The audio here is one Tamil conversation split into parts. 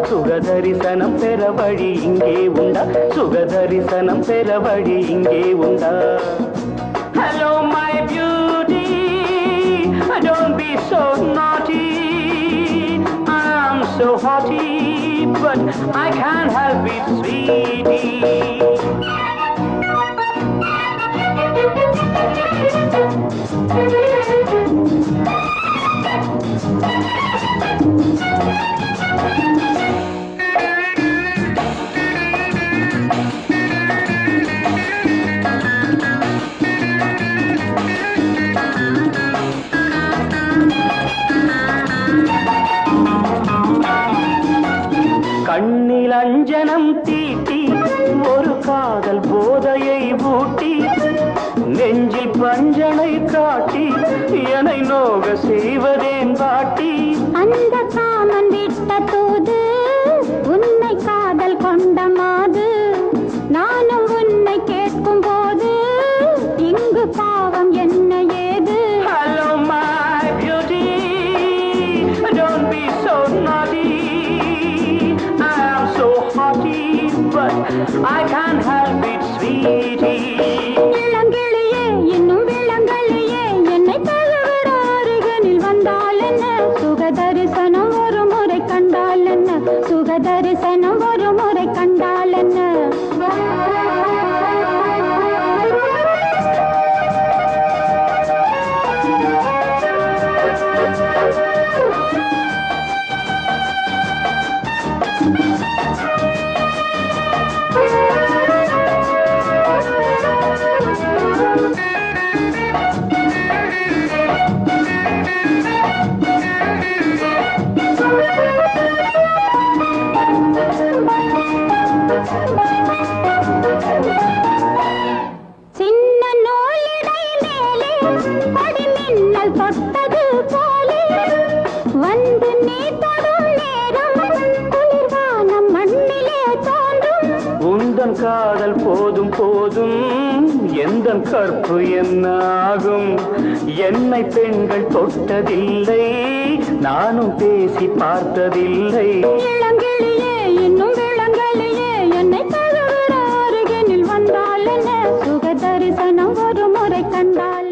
சுகதரிசனம் பெற வழி இங்கே உண்டா சுகதரிசனம் பெற வழி இங்கே உண்டா Hello my beauty don't be so naughty I'm so haughty but I can't help it sweetie கண்ணில் அஞ்சனம் தீட்டி ஒரு காதல் போதையை ஊட்டி நெஞ்சில் பஞ்சனை காட்டி என்னை நோக செய்வதேன் பாட்டி அந்த காமன் விட்ட தூது உன்னை காதல் கொண்ட மாது நானும் உன்னை கேட்கும் போது இங்கு பாவம் என்ன ஏது Hello my beauty don't be so naughty I'm so haughty but I can't help it sweetie இளங்கிளியே இன்னும் விளங்கலியே என்னை தழுவிட அருகனில் வந்தால் என்ன சுகதரிசனம் ஒரு முறை கண்டால் என்ன சுகதரிசனம் ஒரு முறை கண்டால் என்ன சின்ன நூலிடை மேலே கொடிமின்னல் தொட்டது போலே வந்து நீ தொடும் நேரம் குளிர்வானம் மண்ணிலே தோன்றும் உந்தன் காதல் போதும் போதும் எந்தன் கற்பு என்ன ஆகும் என்னை பெண்கள் தொட்டதில்லை நானும் பேசி பார்த்ததில்லை இளங்கிளியே இன்னும் விளங்கலியே என்னை தழுவிட அருகினில் வந்தால் என்ன சுகதரிசனம் ஒரு முறை கண்டால்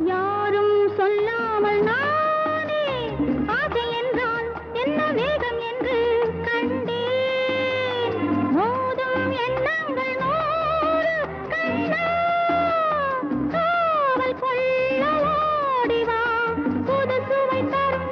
யாரும் சொல்லாமல் நானே ஆசை என்றால் என்ன வேகம் என்று கண்டேன் மோதும் எண்ணங்கள் நூறு கண்ணா காவல் கொள்ள ஓடிவா புது சுவை தரும்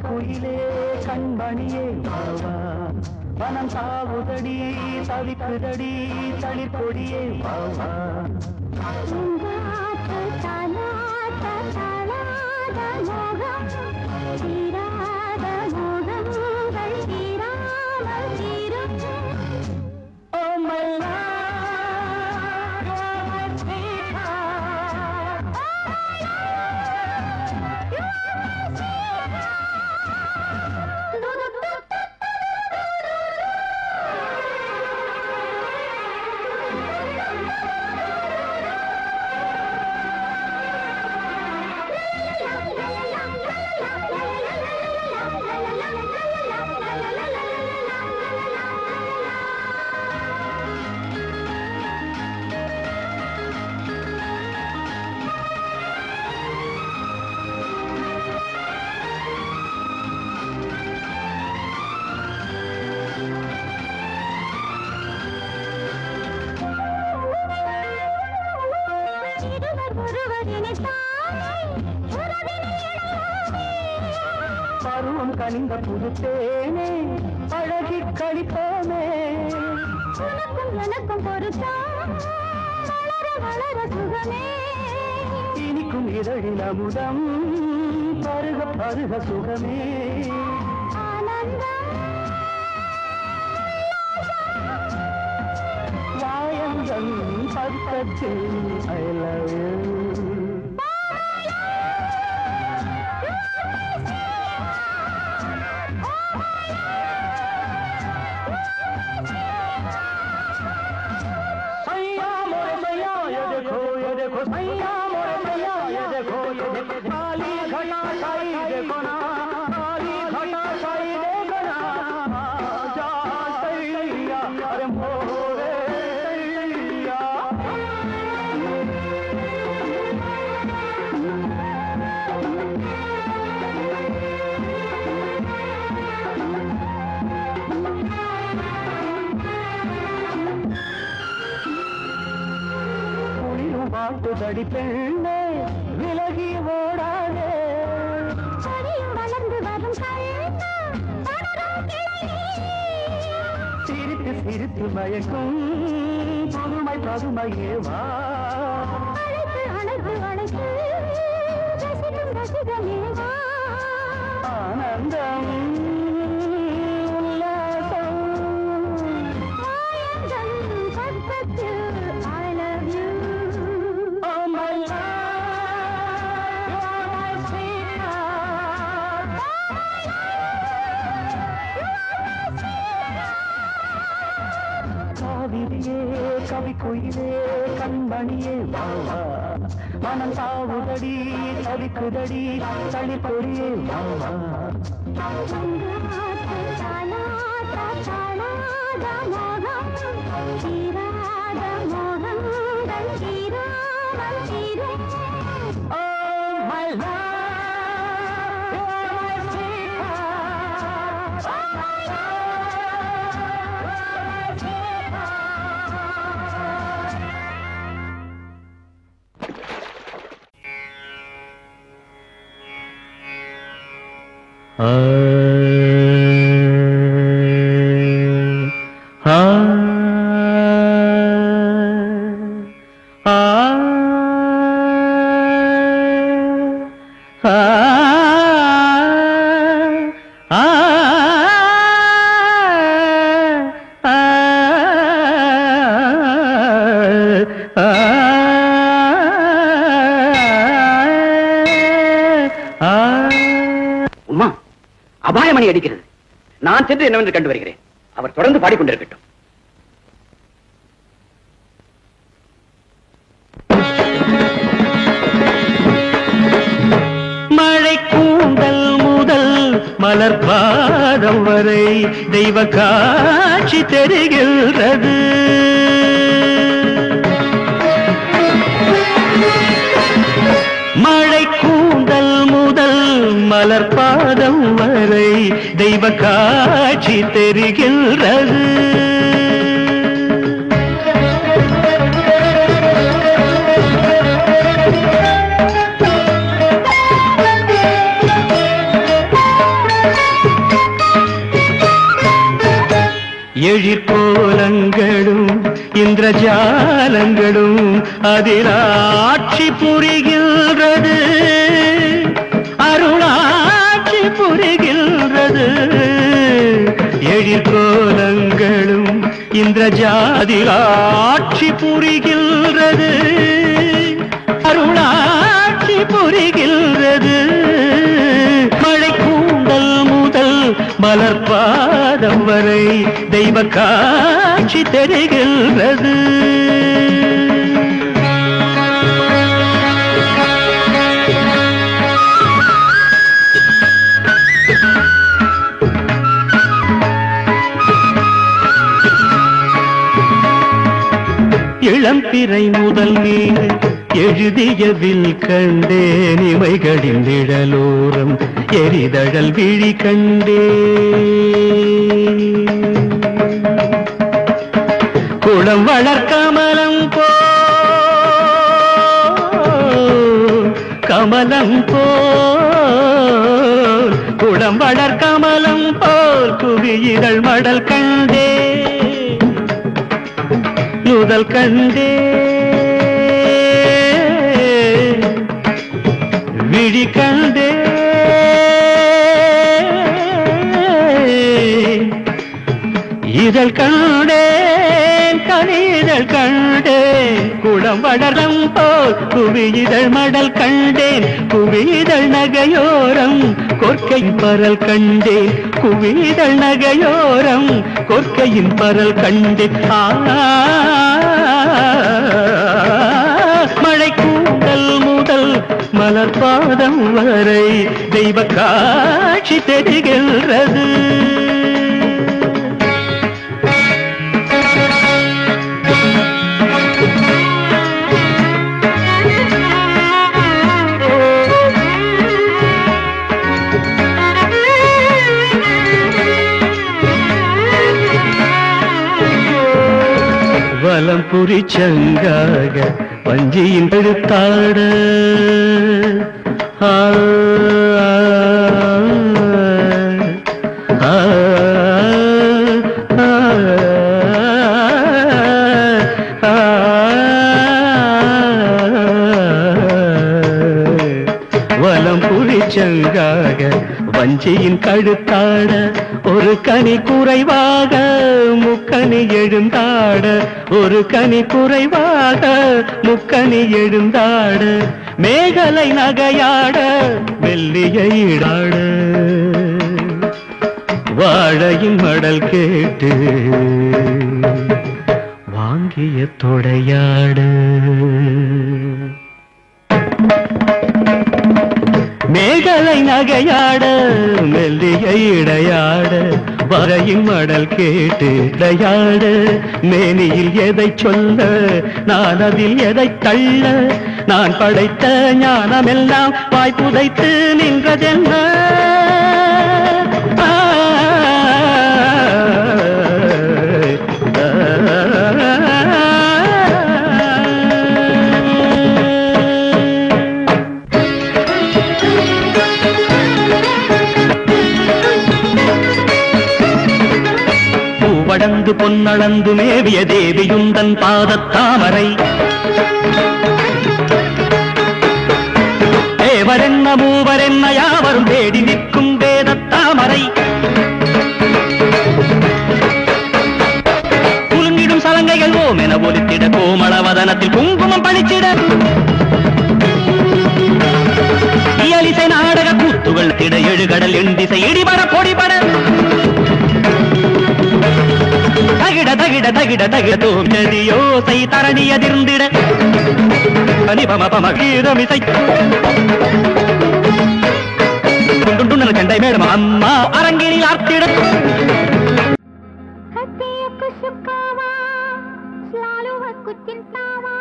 குயிலே கண்மணியே வாவா வனம் சாவுதடி தவிக்குதடி தளிர்கொடியே வாவா பருவம் கனிந்த புதுத்தேனே அழகி கழிப்போமே உனக்கும் எனக்கும் பொருத்தம் வளர வளர சுகமே இனிக்கும் இதழில் அமுதம் பருக பருக சுகமே ஆனந்தம் வாயந்தன் பக்கத்தில் I love you भैया मोरे भैया ये देखो काली घटा छाई देखो ना काली घटा छाई देखो ना जा सैया अरे मोरे सैया பாட்டுதடி பெண்ணே விலகி ஓடாதே வளர்ந்து வரும் சிரித்து சிரித்து மயக்கும் புதுமை பதுமையே வா அழைத்து அழைத்து அழைத்து ரசிக்கும் ரசிகமே வா ஆனந்தம் உல்லாசம் ஆனந்தம் பக்கத்தில் I love you குயிலே கண்மணியே வாவா மனம் தாவுதடி தவிக்குதடி தளிப்பொடியே வாவா அபாயமணி அடிக்கிறது. நான் சென்று என்னவென்று கண்டு வருகிறேன். அவர் தொடர்ந்து பாடிக்கொண்டிருக்கட்டும். மழை கூந்தல் முதல் மலர் பாதம் வரை தெய்வ காட்சி தெரிகிறது. மழை கூந்தல் முதல் மலர் பாதம் வரை தெய்வ காட்சி தெரிகின்றது. எழிற்கோலங்களும் இந்திரஜாலங்களும் அதில் ஆட்சி புரிகின்றது. அருளாட்சி புரிகின்றது. எழிற்கோலங்களும் இந்திரஜாதில் ஆட்சி புரிகின்றது. அருளாட்சி புரிகின்றது. மழை கூந்தல் முதல் மலர் பாதம் வரை தெய்வ காட்சி தெரிகின்றது. இளம்பிறை முதல் மீது எழுதியதில் கண்டேன் இமைகளின் நிழலோரம் எரிதழல் விழி கண்டே. குளம் வளர்கமலம் போ கமலம் போல் குளம் வளர்கமலம் போல் குவியிதழ் மடல் கண்டே நுதல் கண்டே விழி கண்டே இதழ் கண்டேன் கனிதழ் கண்டேன் குளம் வளரம் போல் குவியிதழ் மடல் கண்டேன் குவிதழ் நகையோரம் கொற்கையின் பரல் கண்டேன் குவிதழ் நகையோரம் கொற்கையின் பரல் கண்டேன். மழை கூந்தல் முதல் மலர் பாதம் வரை தெய்வ காட்சி தெரிகின்றது. வலம் புரி சங்காக வஞ்சியின் எழுத்தாட வலம் புரி சங்காக வஞ்சியின் கழுத்தாட ஒரு கனி குறைவாக முக்கனி எழுந்தாட ஒரு கனி குறைவாக முக்கனி எழுந்தாட மேகலை நகையாட மெல்லிய ஈடாட வாழையின் மடல் கேட்டு வாங்கி அடக்கிய தொடையாடு மேகலை நகையாட மெல்லிய இடையாட வரையும் மடல் கேட்டு இடையாட மேனியில் எதை சொல்ல நான் அதில் எதை தள்ள நான் படைத்த ஞானமெல்லாம் வாய்ப்புதைத்து நின்றதென்ன பூவடந்து பொன்னளந்து மேவிய தேவியுந்தன் பாதத்தாமரை தேவரென்ன மூவரென்ன யாவரும் தேடி நிற்கும் வேதத்தாமரை குலுங்கிடும் சலங்கைகள் ஓம் என ஒலித்திட கோமளவதனத்தில் குங்குமம் பளிச்சிட இயலிசை நாடக கூத்துகள் திட எழுகடல் எண்டிசை இடிபட பொடிபட தகிட தகிட தகிட தகிட தோஞ்சதியோசை தரணி அதிர்ந்திட பனிபமபம கீதமிசை குண்டுண்டுன சண்டை மேடம் அம்மா அரங்கினில் ஆர்த்திட హత్యకు సుఖావా స్లాలువకు చింతావా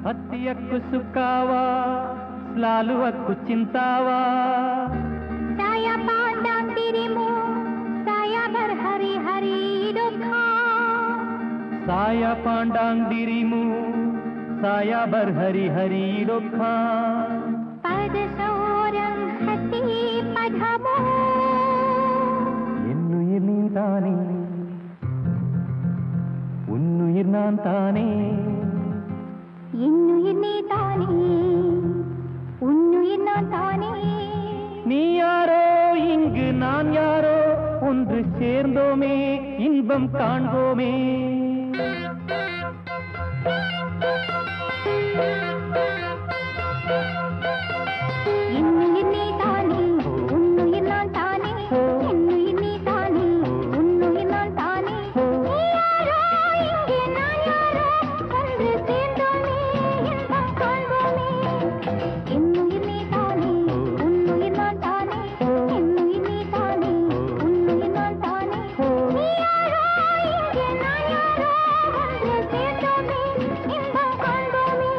హత్యకు సుఖావా స్లాలువకు చింతావా సాయా పాండాంతిరిము సాయా బర్ హరి హరి దుఃఖా సాయా పాండాంగిరిము సాయా బర్ హరి హరి దుఃఖా పద సౌరం హతి పదమో என்னுயிர் நீ தானே உன்னுயிர் நான் தானே இன்னுயிர் நீ தானே உன்னுயிர் நான் தானே நீ யாரோ இங்கு நான் யாரோ ஒன்று சேர்ந்தோமே இன்பம் காண்போமே இன்னுயிர் நீ தானே உன்னுயிர் நான் தானே இன்னுயிர் நீ தானே உன்னுயிர் நான் தானே நீ யாரோ இங்கே நான் யாரோ ஒன்று சேர்ந்தோமே இன்பம் காண்போமே இன்னுயிர் நீ தானே உன்னுயிர் நான் தானே இன்னுயிர் நீ தானே உன்னுயிர் நான் தானே நீ யாரோ இங்கே நான் யாரோ ஒன்று சேர்ந்தோமே இன்பம் காண்போமே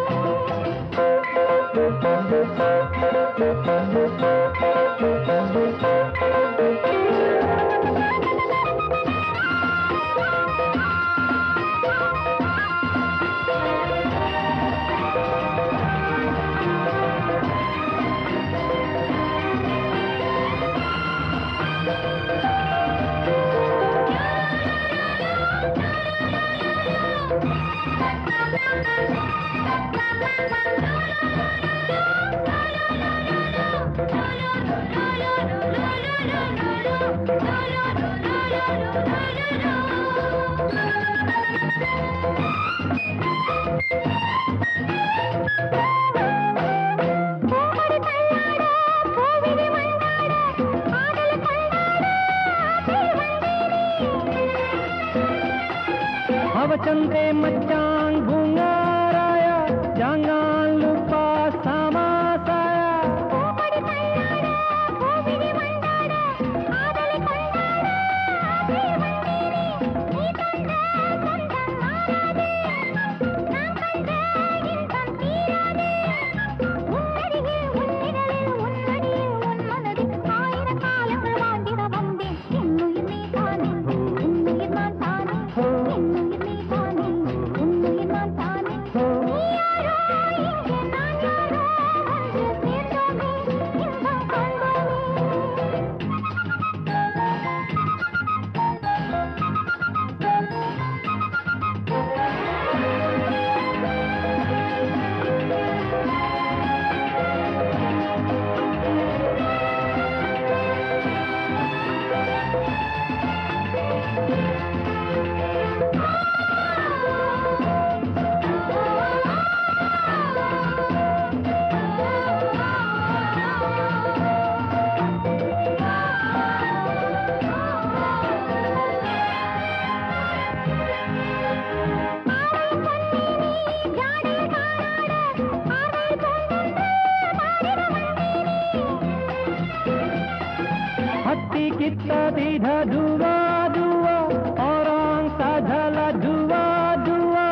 அவச்சந்தே மச்சான் பூங்காராயா ஜாங்கான் லுப்பா சமாசாயா धुआ धुआ और साझला धुआ धुआ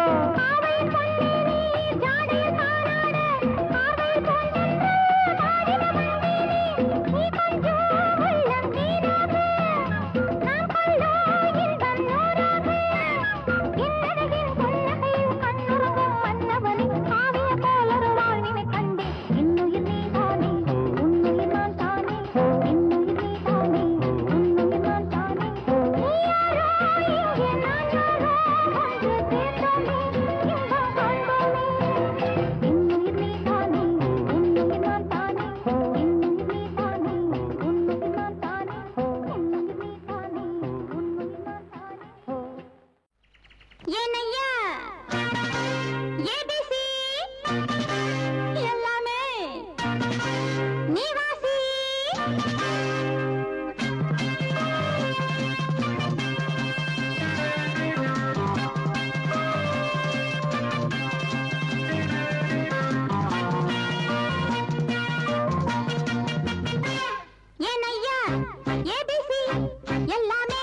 எல்லாமே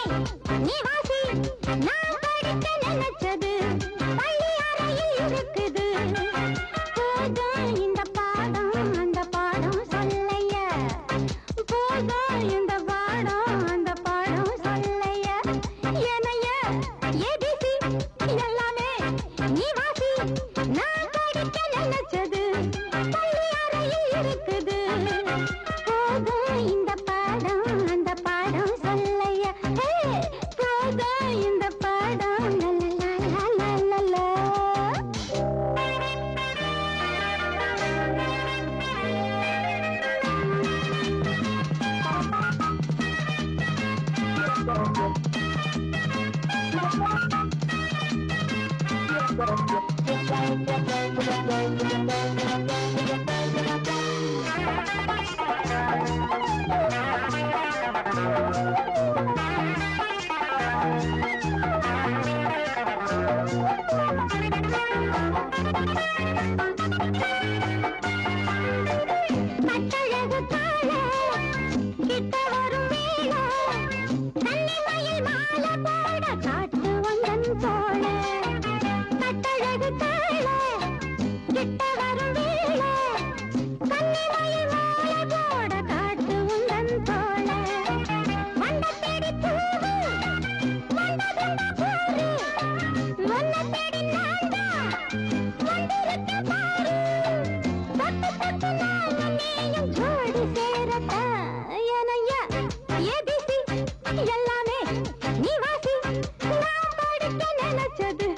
நீ வாசி நான் படிக்க நினைச்சது